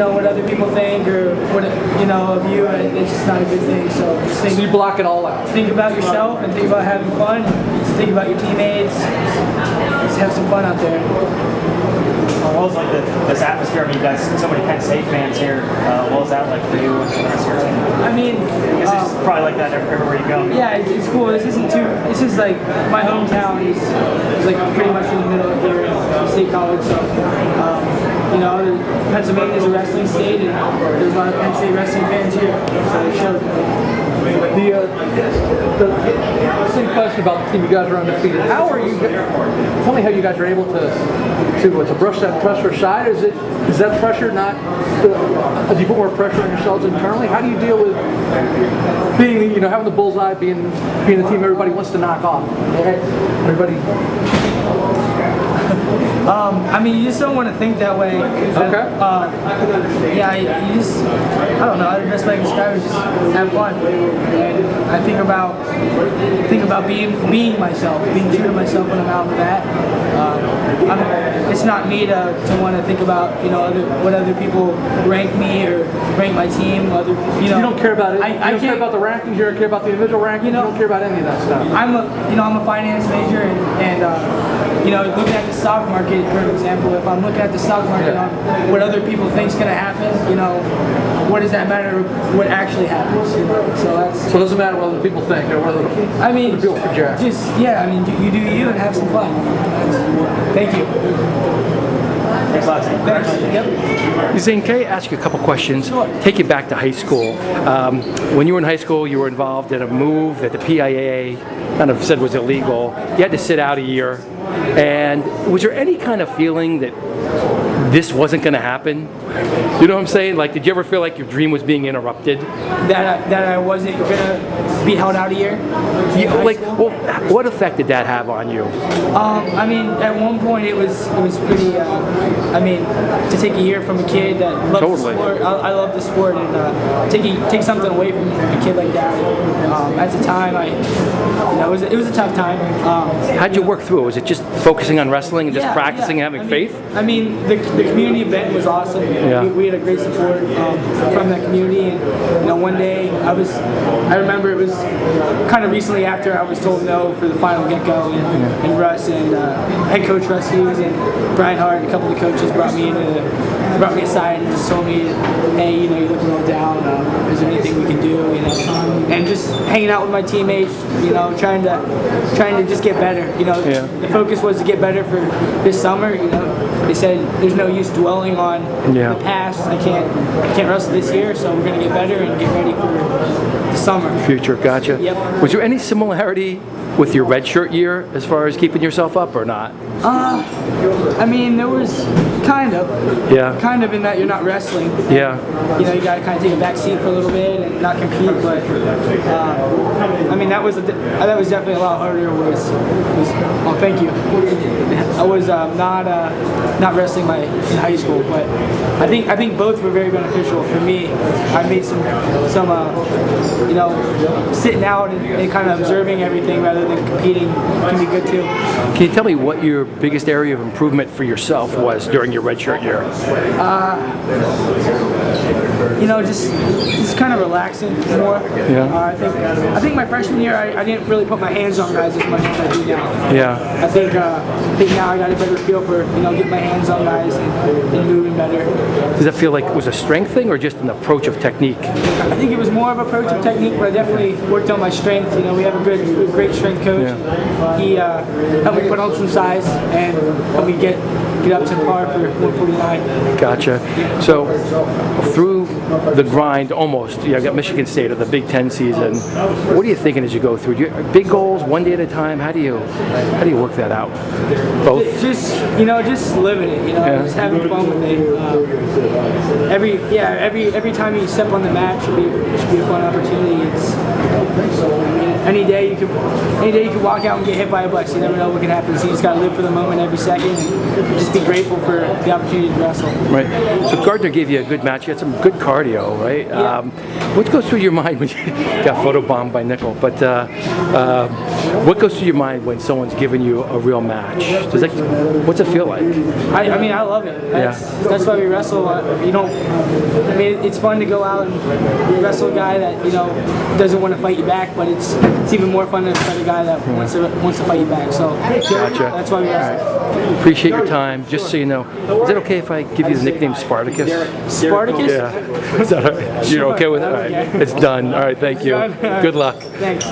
what other people think or what of you. It's just not a good thing. So you block it all out. Think about yourself and think about having fun. Think about your teammates. Just have some fun out there. What was like this atmosphere? I mean, you guys, so many Penn State fans here. What was that like for you and the rest of your team? I mean, it's probably like that everywhere you go. Yeah, it's cool. This is like my hometown is like pretty much in the middle of here in State College. So, Pennsylvania is a wrestling state, and there's a lot of Penn State wrestling fans here. So it showed. The same question about the team. You guys are undefeated. How are you? Tell me how you guys are able to brush that pressure aside. Is that pressure not? Do you put more pressure on yourselves internally? How do you deal with being having the bullseye, being the team everybody wants to knock off? Everybody. You just don't want to think that way. Okay. You just, I don't know, the best way to describe it is just have fun. And I think about being myself, being true to myself when I'm out with that. It's not me to want to think about, what other people rank me or rank my team. You don't care about it. You don't care about the rankings. You don't care about the individual rankings. You don't care about any of that stuff. I'm a finance major and looking at the stock market, for example, if I'm looking at the stock market on what other people think is going to happen, what does that matter what actually happens? So it doesn't matter what other people think or what other people project. You do you and have some fun. Thank you. Thanks a lot, Zain. Yep. Zain, can I ask you a couple questions? Sure. Take you back to high school. When you were in high school, you were involved in a move that the PIAA kind of said was illegal. You had to sit out a year. And was there any kind of feeling that this wasn't going to happen? You know what I'm saying? Like, did you ever feel like your dream was being interrupted? That I wasn't going to be held out a year? Yeah, what effect did that have on you? At one point it was pretty, to take a year from a kid that loves the sport. I love the sport, and take something away from a kid like that. At the time, it was a tough time. How'd you work through it? Was it just focusing on wrestling and just practicing and having faith? The community event was awesome. Yeah. We had a great support from that community, and one day I remember it was kind of recently after I was told no for the final get-go, and Russ and head coach Russ Hughes and Brian Hart and a couple of the coaches brought me aside and just told me, hey, you look a little down. Is there anything we can do? And just hanging out with my teammates, trying to just get better. The focus was to get better for this summer. They said there's no use dwelling on the past. I can't wrestle this year, so we're going to get better and get ready for the summer. Future, gotcha. Yep. Was there any similarity with your redshirt year as far as keeping yourself up or not? There was kind of. Yeah. Kind of in that you're not wrestling. Yeah. You got to kind of take a back seat for a little bit and not compete. But that was definitely a lot harder. Thank you. I was not wrestling in high school, but I think both were very beneficial for me. I made some sitting out and kind of observing everything rather than competing can be good too. Can you tell me what your biggest area of improvement for yourself was during your redshirt year? Just kind of relaxing more. Yeah. I think my freshman year I didn't really put my hands on guys as much as I do now. Yeah. I think now I got a better feel for getting my hands on guys and moving better. Does that feel like it was a strength thing or just an approach of technique? I think it was more of an approach of technique, but I definitely worked on my strength. We have a great strength coach. Yeah. He helped me put on some size and helped me get up to par for 149. Gotcha. So through the grind, almost, you got Michigan State of the Big Ten season. What are you thinking as you go through? Big goals, one day at a time. How do you work that out? Both. Just living it. Just having fun with it. Every time you step on the mat should be a fun opportunity. It's any day you can walk out and get hit by a bus. You never know what can happen. So you just got to live for the moment every second and just be grateful for the opportunity to wrestle. Right. So Gardner gave you a good match. You had some good cardio, right? Yeah. what goes through your mind when you got photobombed by Nickel? But what goes through your mind when someone's giving you a real match? What's it feel like? I mean, I love it. That's why we wrestle. I mean, it's fun to go out and wrestle a guy that doesn't want to fight you back, but it's even more fun to fight a guy that wants to fight you back. So Gotcha. that's why we wrestle. Appreciate your time. Just so you know, is it okay if I give you the nickname Spartacus? Spartacus? Yeah. Is that all right? You're okay with it? All right. It's done. All right. Thank you. Good luck. Thanks.